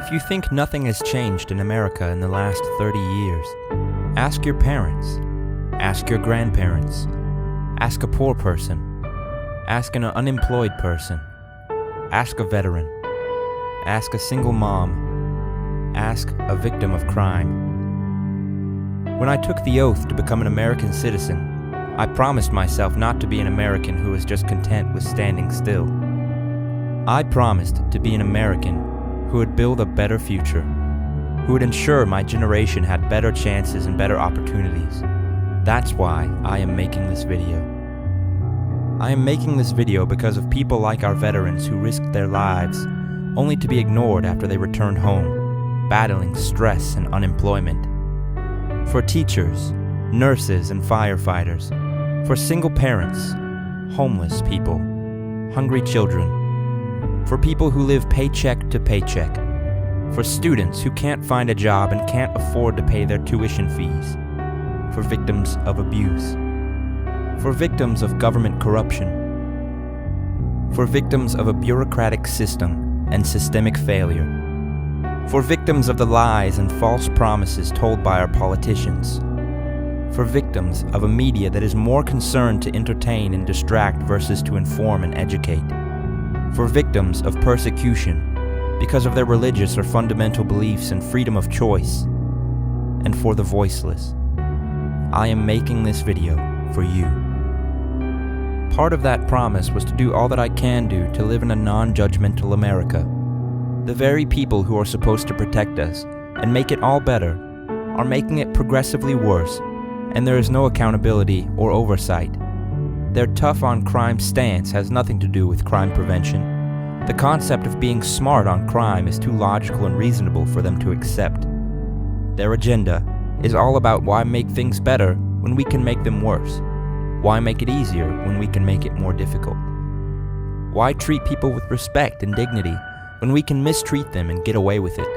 If you think nothing has changed in America in the last 30 years, ask your parents, ask your grandparents, ask a poor person, ask an unemployed person, ask a veteran, ask a single mom, ask a victim of crime. When I took the oath to become an American citizen, I promised myself not to be an American who was just content with standing still. I promised to be an American who would build a better future, who would ensure my generation had better chances and better opportunities. That's why I am making this video. I am making this video because of people like our veterans who risked their lives only to be ignored after they returned home, battling stress and unemployment. For teachers, nurses, and firefighters. For single parents, homeless people, hungry children. For people who live paycheck to paycheck. For students who can't find a job and can't afford to pay their tuition fees. For victims of abuse. For victims of government corruption. For victims of a bureaucratic system and systemic failure. For victims of the lies and false promises told by our politicians. For victims of a media that is more concerned to entertain and distract versus to inform and educate. For victims of persecution because of their religious or fundamental beliefs and freedom of choice. And for the voiceless. I am making this video for you. Part of that promise was to do all that I can do to live in a non-judgmental America. The very people who are supposed to protect us and make it all better are making it progressively worse, and there is no accountability or oversight. Their tough on crime stance has nothing to do with crime prevention. The concept of being smart on crime is too logical and reasonable for them to accept. Their agenda is all about why make things better when we can make them worse. Why make it easier when we can make it more difficult? Why treat people with respect and dignity when we can mistreat them and get away with it?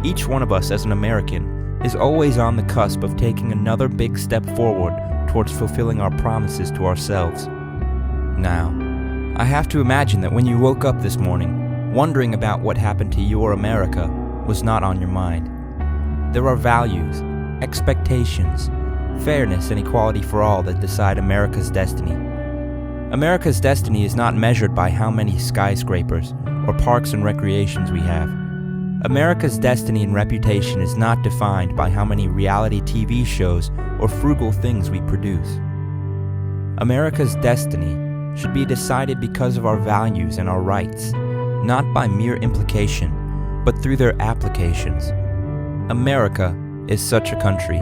Each one of us as an American is always on the cusp of taking another big step forward towards fulfilling our promises to ourselves. Now, I have to imagine that when you woke up this morning, wondering about what happened to your America was not on your mind. There are values, expectations, fairness and equality for all that decide America's destiny. America's destiny is not measured by how many skyscrapers or parks and recreations we have. America's destiny and reputation is not defined by how many reality TV shows or frugal things we produce. America's destiny should be decided because of our values and our rights, not by mere implication, but through their applications. America is such a country.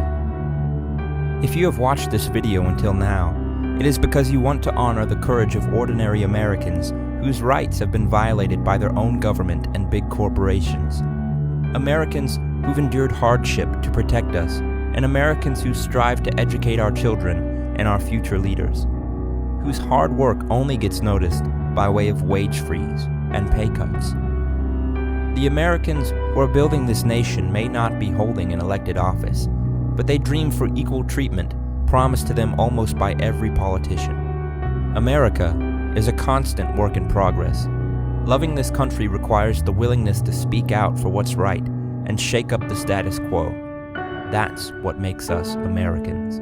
If you have watched this video until now, it is because you want to honor the courage of ordinary Americans whose rights have been violated by their own government and big corporations. Americans who've endured hardship to protect us, and Americans who strive to educate our children and our future leaders, whose hard work only gets noticed by way of wage freeze and pay cuts. The Americans who are building this nation may not be holding an elected office, but they dream for equal treatment promised to them almost by every politician. America is a constant work in progress. Loving this country requires the willingness to speak out for what's right and shake up the status quo. That's what makes us Americans.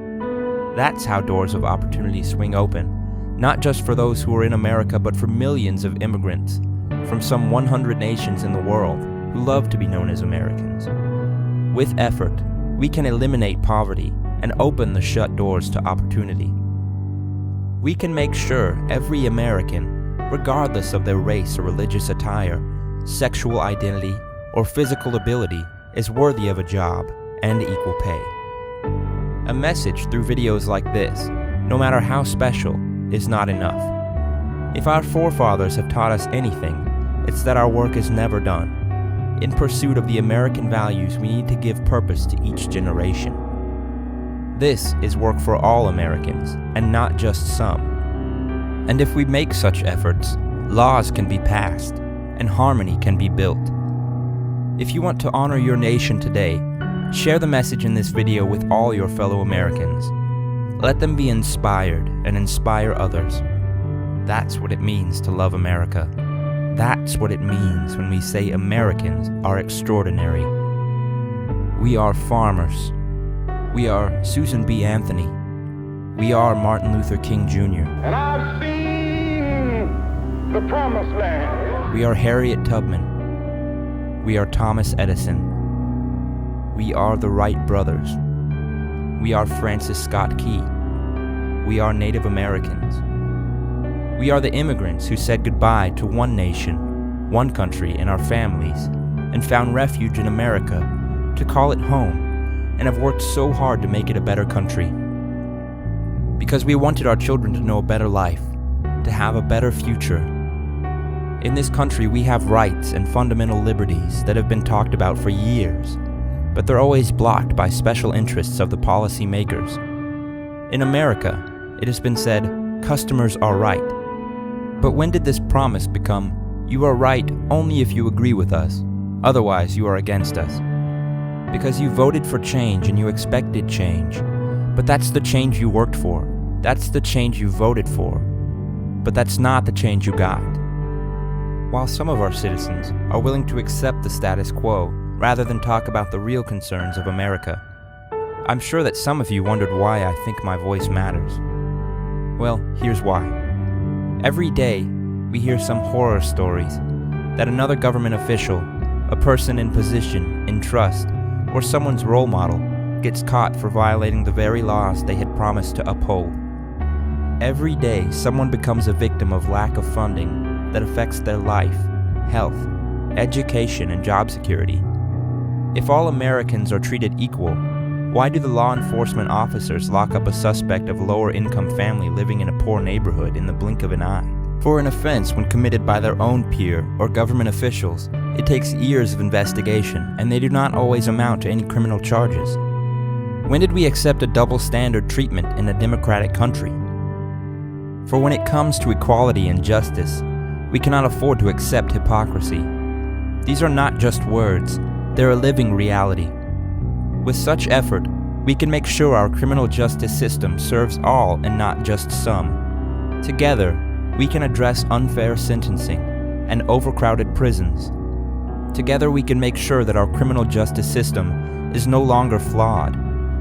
That's how doors of opportunity swing open, not just for those who are in America, but for millions of immigrants from some 100 nations in the world who love to be known as Americans. With effort, we can eliminate poverty and open the shut doors to opportunity. We can make sure every American, regardless of their race or religious attire, sexual identity, or physical ability, is worthy of a job and equal pay. A message through videos like this, no matter how special, is not enough. If our forefathers have taught us anything, it's that our work is never done. In pursuit of the American values, we need to give purpose to each generation. This is work for all Americans, and not just some. And if we make such efforts, laws can be passed, and harmony can be built. If you want to honor your nation today, share the message in this video with all your fellow Americans. Let them be inspired and inspire others. That's what it means to love America. That's what it means when we say Americans are extraordinary. We are farmers. We are Susan B. Anthony. We are Martin Luther King Jr. And I've seen the promised land. We are Harriet Tubman. We are Thomas Edison. We are the Wright brothers. We are Francis Scott Key. We are Native Americans. We are the immigrants who said goodbye to one nation, one country, and our families, and found refuge in America to call it home, and have worked so hard to make it a better country. Because we wanted our children to know a better life, to have a better future. In this country, we have rights and fundamental liberties that have been talked about for years, but they're always blocked by special interests of the policy makers. In America, it has been said, customers are right. But when did this promise become, you are right only if you agree with us, otherwise you are against us? Because you voted for change and you expected change, but that's the change you worked for. That's the change you voted for. But that's not the change you got. While some of our citizens are willing to accept the status quo rather than talk about the real concerns of America, I'm sure that some of you wondered why I think my voice matters. Well, here's why. Every day, we hear some horror stories that another government official, a person in position, in trust, or someone's role model gets caught for violating the very laws they had promised to uphold. Every day, someone becomes a victim of lack of funding that affects their life, health, education, and job security. If all Americans are treated equal, why do the law enforcement officers lock up a suspect of lower-income family living in a poor neighborhood in the blink of an eye? For an offense when committed by their own peer or government officials, it takes years of investigation, and they do not always amount to any criminal charges. When did we accept a double-standard treatment in a democratic country? For when it comes to equality and justice, we cannot afford to accept hypocrisy. These are not just words, they're a living reality. With such effort, we can make sure our criminal justice system serves all and not just some. Together, we can address unfair sentencing and overcrowded prisons. Together, we can make sure that our criminal justice system is no longer flawed,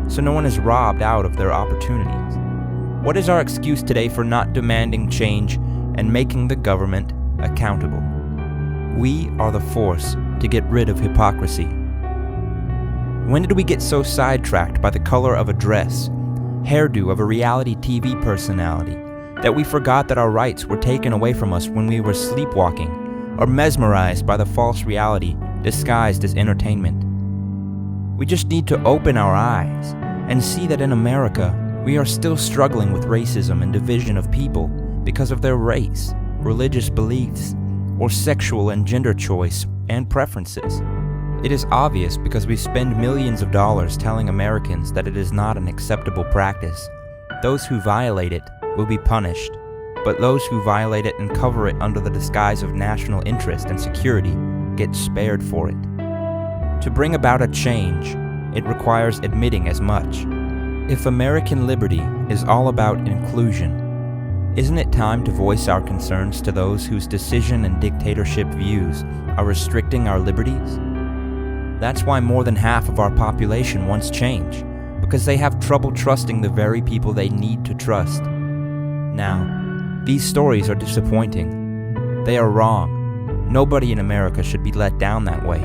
so no one is robbed out of their opportunities. What is our excuse today for not demanding change and making the government accountable? We are the force to get rid of hypocrisy. When did we get so sidetracked by the color of a dress, hairdo of a reality TV personality, that we forgot that our rights were taken away from us when we were sleepwalking, or mesmerized by the false reality disguised as entertainment? We just need to open our eyes and see that in America, we are still struggling with racism and division of people because of their race, religious beliefs, or sexual and gender choice and preferences. It is obvious because we spend millions of dollars telling Americans that it is not an acceptable practice. Those who violate it will be punished, but those who violate it and cover it under the disguise of national interest and security get spared for it. To bring about a change, it requires admitting as much. If American liberty is all about inclusion, isn't it time to voice our concerns to those whose decision and dictatorship views are restricting our liberties? That's why more than half of our population wants change, because they have trouble trusting the very people they need to trust. Now, these stories are disappointing. They are wrong. Nobody in America should be let down that way.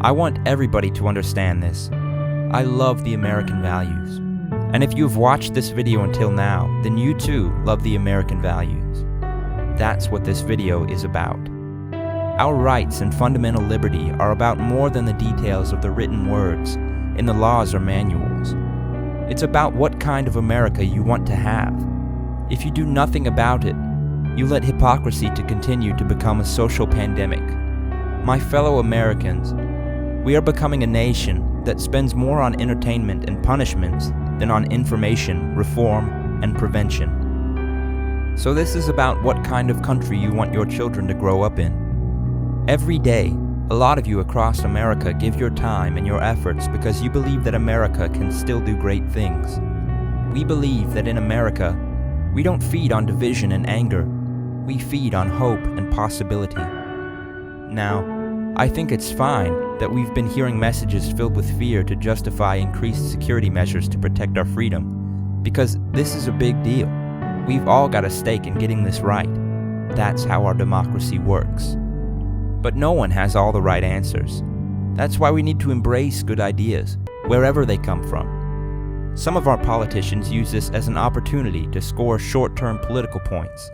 I want everybody to understand this. I love the American values. And if you've watched this video until now, then you too love the American values. That's what this video is about. Our rights and fundamental liberty are about more than the details of the written words in the laws or manuals. It's about what kind of America you want to have. If you do nothing about it, you let hypocrisy to continue to become a social pandemic. My fellow Americans, we are becoming a nation that spends more on entertainment and punishments than on information, reform, and prevention. So this is about what kind of country you want your children to grow up in. Every day, a lot of you across America give your time and your efforts because you believe that America can still do great things. We believe that in America, we don't feed on division and anger, We feed on hope and possibility. Now, I think it's fine that we've been hearing messages filled with fear to justify increased security measures to protect our freedom, because this is a big deal. We've all got a stake in getting this right. That's how our democracy works. But no one has all the right answers. That's why we need to embrace good ideas, wherever they come from. Some of our politicians use this as an opportunity to score short-term political points,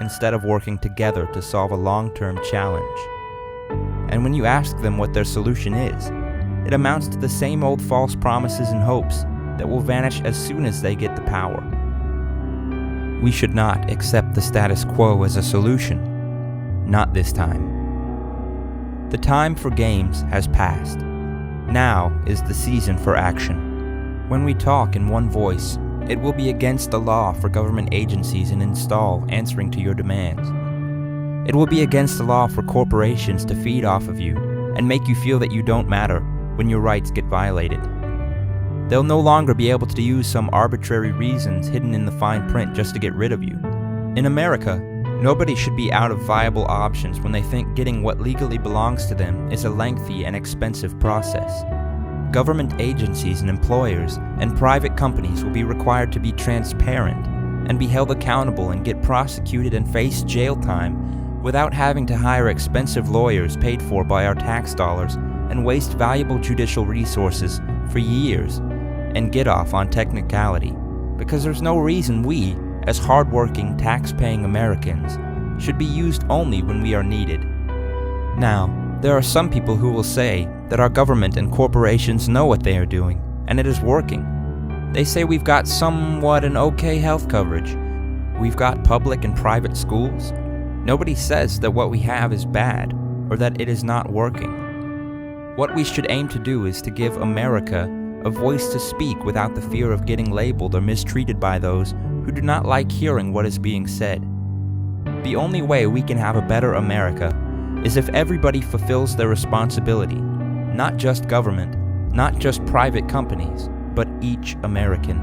instead of working together to solve a long-term challenge. And when you ask them what their solution is, it amounts to the same old false promises and hopes that will vanish as soon as they get the power. We should not accept the status quo as a solution. Not this time. The time for games has passed. Now is the season for action. When we talk in one voice, it will be against the law for government agencies and install answering to your demands. It will be against the law for corporations to feed off of you and make you feel that you don't matter when your rights get violated. They'll no longer be able to use some arbitrary reasons hidden in the fine print just to get rid of you. In America, nobody should be out of viable options when they think getting what legally belongs to them is a lengthy and expensive process. Government agencies and employers and private companies will be required to be transparent and be held accountable and get prosecuted and face jail time without having to hire expensive lawyers paid for by our tax dollars and waste valuable judicial resources for years and get off on technicality, because there's no reason we, as hardworking, tax-paying Americans, should be used only when we are needed. Now, there are some people who will say that our government and corporations know what they are doing, and it is working. They say we've got somewhat an okay health coverage. We've got public and private schools. Nobody says that what we have is bad, or that it is not working. What we should aim to do is to give America a voice to speak without the fear of getting labeled or mistreated by those who do not like hearing what is being said. The only way we can have a better America is if everybody fulfills their responsibility, not just government, not just private companies, but each American.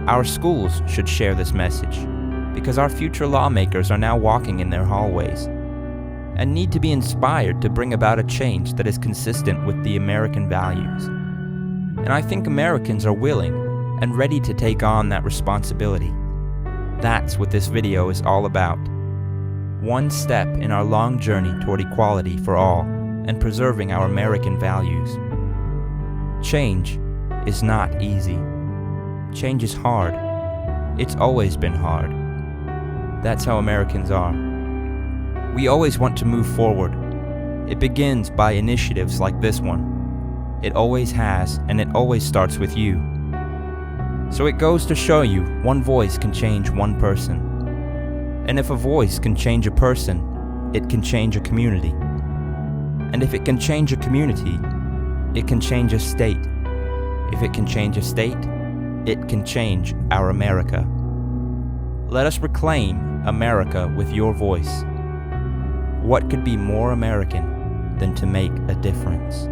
Our schools should share this message, because our future lawmakers are now walking in their hallways and need to be inspired to bring about a change that is consistent with the American values. And I think Americans are willing and ready to take on that responsibility. That's what this video is all about. One step in our long journey toward equality for all and preserving our American values. Change is not easy. Change is hard. It's always been hard. That's how Americans are. We always want to move forward. It begins by initiatives like this one. It always has, and it always starts with you. So it goes to show you, one voice can change one person. And if a voice can change a person, it can change a community. And if it can change a community, it can change a state. If it can change a state, it can change our America. Let us reclaim America with your voice. What could be more American than to make a difference?